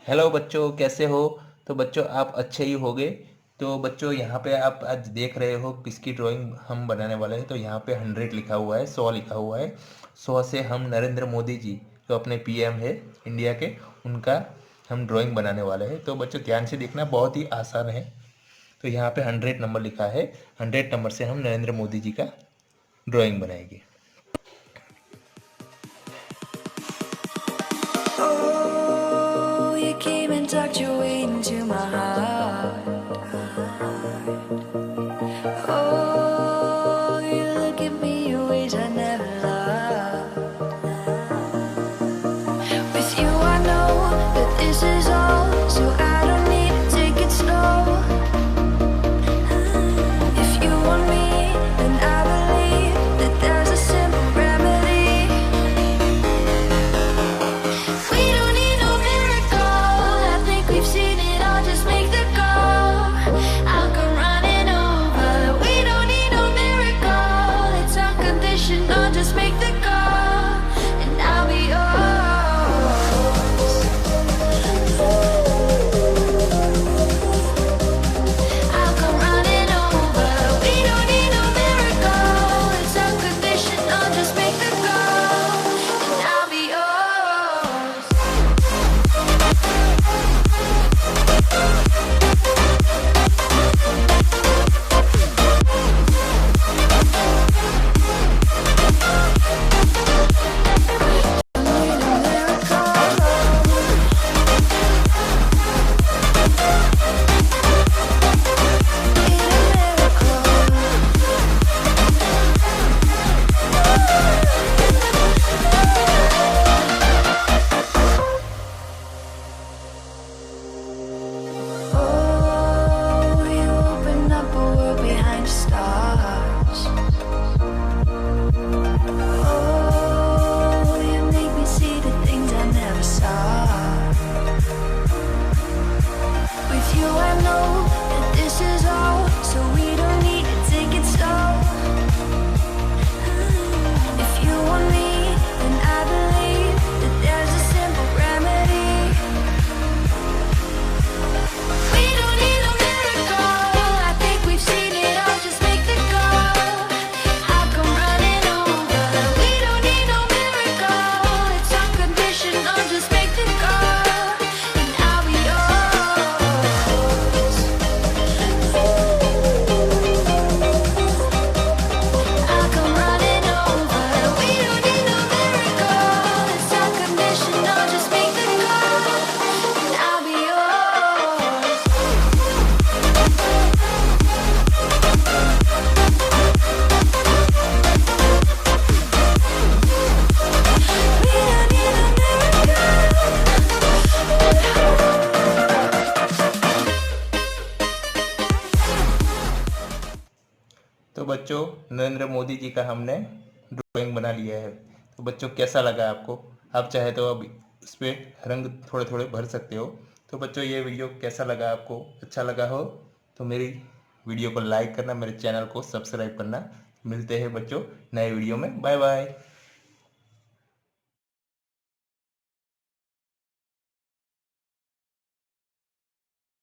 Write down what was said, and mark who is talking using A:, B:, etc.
A: Hello बच्चों, कैसे हो? तो बच्चों आप अच्छे ही होगे। तो बच्चों यहाँ पे आप आज देख रहे हो किसकी ड्राइंग हम बनाने वाले हैं। तो यहाँ पे 100 लिखा हुआ है, 100 लिखा हुआ है। 100 से हम नरेंद्र मोदी जी जो अपने पीएम है इंडिया के, उनका हम ड्राइंग बनाने वाले हैं। तो बच्चों ध्यान से देखना, बहुत ही आसान है। तो यहाँ पे 100 नंबर लिखा है। 100 नंबर से हम नरेंद्र मोदी जी का ड्राइंग बनाएंगे।
B: Oh, you came and tucked your way into my heart. Oh, you look at me in ways I never loved. With you I know that this is all, so I don't need to take it slow. If you want me, then I believe that there's a simple remedy. We don't need no miracle, I think we've seen it all, just make the call. I'll come running over. We don't need no miracle, it's unconditional, just make the call, and I'll be yours. I'll come running over. We don't need no miracle, it's unconditional, just make the call, and I'll be yours. Oh, you open up a world behind the stars. Oh, you make me see the things I never saw. With you I know that this is all, so we don't need to take it slow. If you want me, then I believe that there's a simple remedy. We don't need no miracle, I think we've seen it all, just make the call. I'll come running over. We don't need no miracle, it's unconditional, just make the call, and I'll be yours. I'll come running over. We don't need no miracle, it's unconditional, just make the call, and I'll be yours. We don't need a
A: तो बच्चों नरेंद्र मोदी जी का हमने drawing बना लिया है। तो बच्चों कैसा लगा आपको? आप चाहे तो अब इस पर रंग थोड़े थोड़े भर सकते हो। तो बच्चों ये वीडियो कैसा लगा आपको? अच्छा लगा हो तो मेरी वीडियो को लाइक करना, मेरे चैनल को सब्सक्राइब करना। मिलते हैं बच्चों नए वीडियो में। Bye bye.